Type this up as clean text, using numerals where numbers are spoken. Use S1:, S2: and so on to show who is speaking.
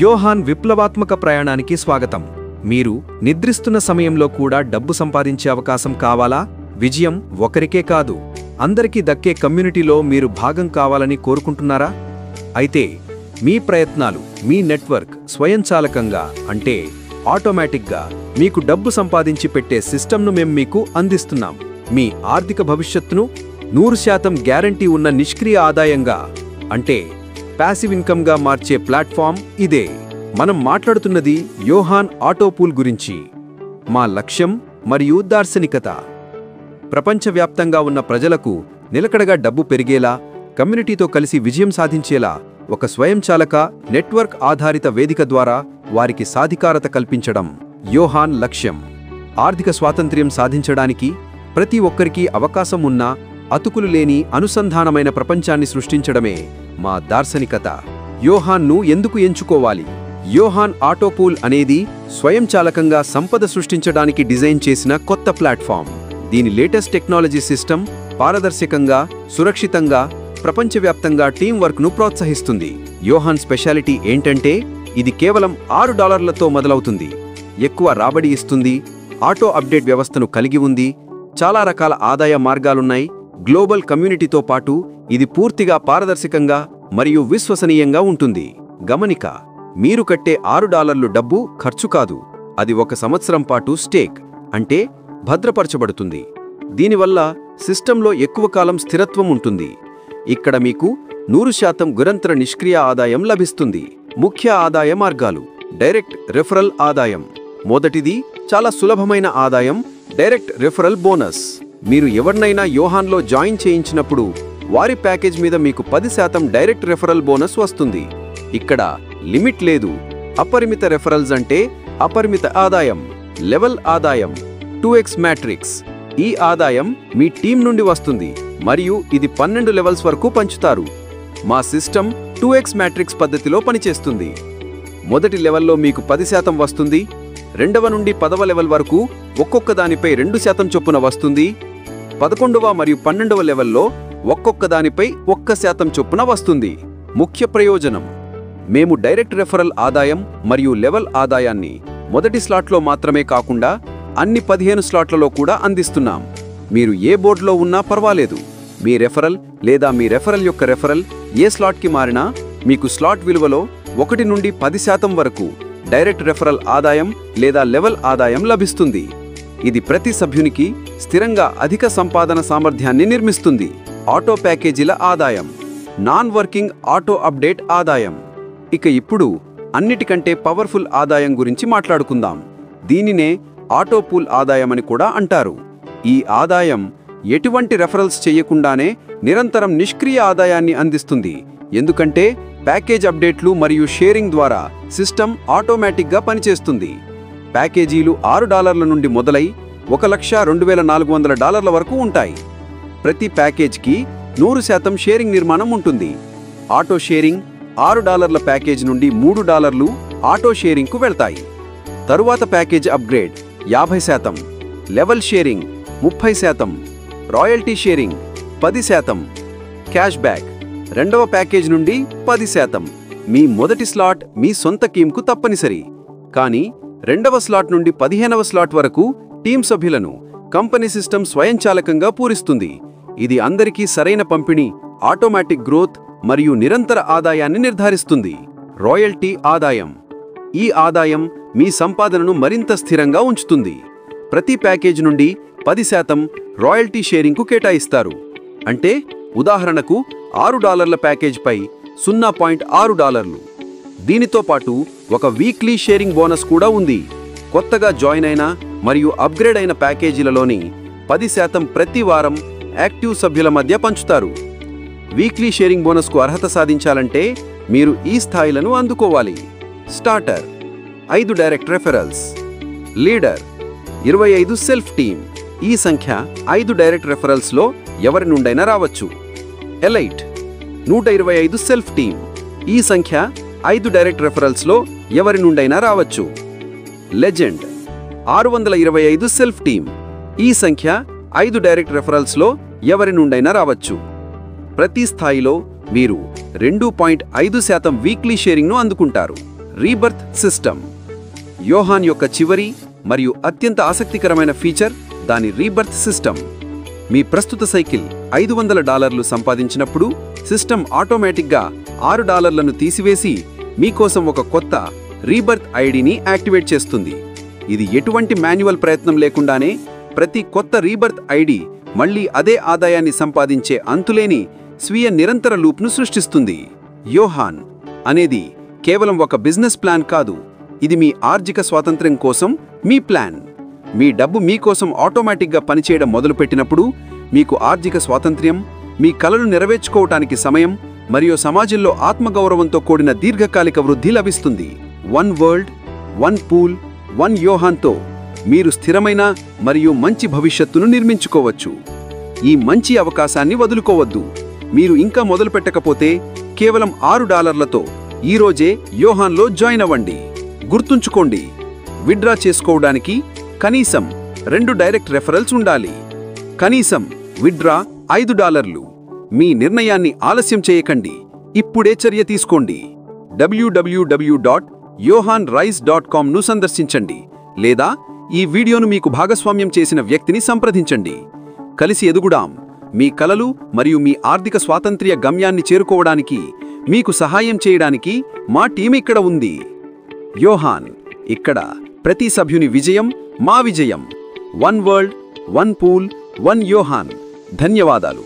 S1: యోహాన్ విప్లవాత్మక ప్రయాణానికి స్వాగతం. మీరు నిద్రిస్తున్న సమయంలో కూడా డబ్బు సంపాదించే అవకాశం కావాలా? విజయం ఒకరికే కాదు, అందరికీ దక్కే కమ్యూనిటీలో మీరు భాగం కావాలని కోరుకుంటున్నారా? అయితే మీ ప్రయత్నాలు, మీ నెట్వర్క్ స్వయంచాలకంగా అంటే ఆటోమేటిక్గా మీకు డబ్బు సంపాదించి పెట్టే సిస్టమ్ను మేము మీకు అందిస్తున్నాం. మీ ఆర్థిక భవిష్యత్తును 100% గ్యారంటీ ఉన్న నిష్క్రియ ఆదాయంగా అంటే ప్యాసివ్ ఇన్కమ్గా మార్చే ప్లాట్ఫామ్ ఇదే. మనం మాట్లాడుతున్నది యోహాన్ ఆటోపూల్ గురించి. మా లక్ష్యం మరియు దార్శనికత ప్రపంచవ్యాప్తంగా ఉన్న ప్రజలకు నిలకడగా డబ్బు పెరిగేలా, కమ్యూనిటీతో కలిసి విజయం సాధించేలా ఒక స్వయంచాలక నెట్వర్క్ ఆధారిత వేదిక ద్వారా వారికి సాధికారత కల్పించడం యోహాన్ లక్ష్యం. ఆర్థిక స్వాతంత్ర్యం సాధించడానికి ప్రతి ఒక్కరికి అవకాశం ఉన్న అతుకులు లేని అనుసంధానమైన ప్రపంచాన్ని సృష్టించడమే మా దార్శనికత. యోహాన్ను ఎందుకు ఎంచుకోవాలి? యోహాన్ ఆటోపూల్ అనేది స్వయంచాలకంగా సంపద సృష్టించడానికి డిజైన్ చేసిన కొత్త ప్లాట్ఫామ్. దీని లేటెస్ట్ టెక్నాలజీ సిస్టమ్ పారదర్శకంగా, సురక్షితంగా, ప్రపంచవ్యాప్తంగా టీం వర్క్ను ప్రోత్సహిస్తుంది. యోహాన్ స్పెషాలిటీ ఏంటంటే ఇది కేవలం $6తో మొదలవుతుంది. ఎక్కువ రాబడి ఇస్తుంది, ఆటో అప్డేట్ వ్యవస్థను కలిగి ఉంది, చాలా రకాల ఆదాయ మార్గాలున్నాయి. గ్లోబల్ కమ్యూనిటీతో పాటు ఇది పూర్తిగా పారదర్శకంగా మరియు విశ్వసనీయంగా ఉంటుంది. గమనిక, మీరు కట్టే $6 డబ్బు ఖర్చు కాదు, అది 1 సంవత్సరం పాటు స్టేక్ అంటే భద్రపరచబడుతుంది. దీనివల్ల సిస్టంలో ఎక్కువ కాలం స్థిరత్వం ఉంటుంది. ఇక్కడ మీకు 100% నిరంతర నిష్క్రియ ఆదాయం లభిస్తుంది. ముఖ్య ఆదాయ మార్గాలు: డైరెక్ట్ రెఫరల్ ఆదాయం. మొదటిది చాలా సులభమైన ఆదాయం, డైరెక్ట్ రెఫరల్ బోనస్. మీరు ఎవరినైనా యోహాన్లో జాయిన్ చేయించినప్పుడు వారి ప్యాకేజ్ మీద మీకు 10% డైరెక్ట్ రెఫరల్ బోనస్ వస్తుంది. ఇక్కడ లిమిట్ లేదు. అపరిమిత రెఫరల్స్ అంటే అపరిమిత ఆదాయం. లెవెల్ ఆదాయం 2x మ్యాట్రిక్స్. ఈ ఆదాయం మీ టీం నుండి వస్తుంది మరియు ఇది 12 లెవెల్స్ వరకు పంచుతారు. మా సిస్టమ్ 2x మ్యాట్రిక్స్ పద్ధతిలో పనిచేస్తుంది. మొదటి లెవెల్లో మీకు 10% వస్తుంది, 2వ నుండి 10వ లెవెల్ వరకు ఒక్కొక్క దానిపై 2% చొప్పున వస్తుంది, 11వ మరియు 12వ లెవెల్లో ఒక్కొక్క దానిపై 1% చొప్పున వస్తుంది. ముఖ్య ప్రయోజనం: మేము డైరెక్ట్ రెఫరల్ ఆదాయం మరియు లెవెల్ ఆదాయాన్ని మొదటి స్లాట్లో మాత్రమే కాకుండా అన్ని 15 స్లాట్లలో కూడా అందిస్తున్నాం. మీరు ఏ బోర్డులో ఉన్నా పర్వాలేదు, మీ రెఫరల్ లేదా మీ రెఫరల్ యొక్క రెఫరల్ ఏ స్లాట్కి మారినా మీకు స్లాట్ విలువలో 1 నుండి 10% వరకు డైరెక్ట్ రెఫరల్ ఆదాయం లేదా లెవెల్ ఆదాయం లభిస్తుంది. ఇది ప్రతి సభ్యునికి స్థిరంగా అధిక సంపాదన సామర్థ్యాన్ని నిర్మిస్తుంది. ఆటో ప్యాకేజీల ఆదాయం, నాన్ వర్కింగ్ ఆటో అప్డేట్ ఆదాయం. ఇక ఇప్పుడు అన్నిటికంటే పవర్ఫుల్ ఆదాయం గురించి మాట్లాడుకుందాం. దీనినే ఆటోపూల్ ఆదాయం అని కూడా అంటారు. ఈ ఆదాయం ఎటువంటి రెఫరల్స్ చేయకుండానే నిరంతరం నిష్క్రియ ఆదాయాన్ని అందిస్తుంది. ఎందుకంటే ప్యాకేజ్ అప్డేట్లు మరియు షేరింగ్ ద్వారా సిస్టమ్ ఆటోమేటిక్గా పనిచేస్తుంది. ప్యాకేజీలు $6 నుండి మొదలై $1,02,400 వరకు ఉంటాయి. ప్రతి ప్యాకేజ్కి 100% షేరింగ్ నిర్మాణం ఉంటుంది. ఆటో షేరింగ్ $6 ప్యాకేజ్ నుండి $3 ఆటో షేరింగ్కు వెళ్తాయి. తరువాత package upgrade 50%, level sharing 30%, royalty sharing 10%, cash back 2వ ప్యాకేజ్ నుండి 10%. మీ మొదటి స్లాట్ మీ సొంత టీంకు తప్పనిసరి, కానీ 2వ స్లాట్ నుండి 15వ స్లాట్ వరకు టీం సభ్యులను కంపెనీ సిస్టమ్ స్వయంచాలకంగా పూరిస్తుంది. ఇది అందరికీ సరైన పంపిణీ, ఆటోమేటిక్ గ్రోత్ మరియు నిరంతర ఆదాయాన్ని నిర్ధారిస్తుంది. రాయల్టీ ఆదాయం. ఈ ఆదాయం మీ సంపాదనను మరింత స్థిరంగా ఉంచుతుంది. ప్రతి ప్యాకేజ్ నుండి 10% రాయల్టీ షేరింగ్కు కేటాయిస్తారు. అంటే ఉదాహరణకు $6 ప్యాకేజ్పై $0.6. దీనితో పాటు ఒక వీక్లీ షేరింగ్ బోనస్ కూడా ఉంది. కొత్తగా జాయిన్ అయిన మరియు అప్గ్రేడ్ అయిన ప్యాకేజీలలోని 10% ప్రతి వారం యాక్టివ్ సభ్యుల మధ్య పంచుతారు. వీక్లీ షేరింగ్ బోనస్కు అర్హత సాధించాలంటే మీరు ఈ స్థాయిలను అందుకోవాలి. Starter 5 direct referrals, leader 25 self team. ఈ సంఖ్య 5 డైరెక్ట్ రెఫరల్స్లో ఎవరి నుండైనా రావచ్చు. Elite 125 self team. ఈ సంఖ్య 5 డైరెక్ట్ రెఫరల్స్లో ఎవరి నుండైనా రావచ్చు. Legend 625 self team. ఈ సంఖ్య 5 డైరెక్ట్ రెఫరల్స్లో ఎవరి నుండైనా రావచ్చు. ప్రతి స్థాయిలో మీరు 2.5% వీక్లీ షేరింగ్ను అందుకుంటారు.
S2: Rebirth system. యోహాన్ యొక్క చివరి మరియు అత్యంత ఆసక్తికరమైన ఫీచర్ దాని రీబర్త్ సిస్టమ్. మీ ప్రస్తుత సైకిల్ $500 సంపాదించినప్పుడు సిస్టమ్ ఆటోమేటిక్గా $6లను తీసివేసి మీకోసం ఒక కొత్త రీబర్త్ ఐడిని యాక్టివేట్ చేస్తుంది. ఇది ఎటువంటి మాన్యువల్ ప్రయత్నం లేకుండానే ప్రతి కొత్త రీబర్త్ ఐడి మళ్లీ అదే ఆదాయాన్ని సంపాదించే అంతులేని స్వీయ నిరంతర లూప్ను సృష్టిస్తుంది. యోహాన్ అనేది కేవలం ఒక బిజినెస్ ప్లాన్ కాదు, ఇది మీ ఆర్థిక స్వాతంత్ర్యం కోసం మీ ప్లాన్. మీ డబ్బు మీకోసం ఆటోమేటిక్గా పనిచేయడం మొదలుపెట్టినప్పుడు మీకు ఆర్థిక స్వాతంత్ర్యం, మీ కలలు నెరవేర్చుకోవటానికి సమయం మరియు సమాజంలో ఆత్మగౌరవంతో కూడిన దీర్ఘకాలిక వృద్ధి లభిస్తుంది. One world, one pool, one యోహాన్తో మీరు స్థిరమైన మరియు మంచి భవిష్యత్తును నిర్మించుకోవచ్చు. ఈ మంచి అవకాశాన్ని వదులుకోవద్దు. మీరు ఇంకా మొదలుపెట్టకపోతే కేవలం $6లతో ఈరోజే యోహాన్లో జాయిన్ అవ్వండి. గుర్తుంచుకోండి, విత్డ్రా చేసుకోవడానికి కనీసం 2 డైరెక్ట్ రెఫరల్స్ ఉండాలి. కనీసం విత్డ్రా $5. మీ నిర్ణయాన్ని ఆలస్యం చేయకండి, ఇప్పుడే చర్య తీసుకోండి. www.yohanrise.com సందర్శించండి లేదా ఈ వీడియోను మీకు భాగస్వామ్యం చేసిన వ్యక్తిని సంప్రదించండి. కలిసి ఎదుగుదాం. మీ కలలు మరియు మీ ఆర్థిక స్వాతంత్ర్య గమ్యాన్ని చేరుకోవడానికి మీకు సహాయం చేయడానికి మా టీం ఇక్కడ ఉంది. యోహాన్, ఇక్కడ ప్రతి సభ్యుని విజయం మా విజయం. One world, one pool, one Yohan. ధన్యవాదాలు.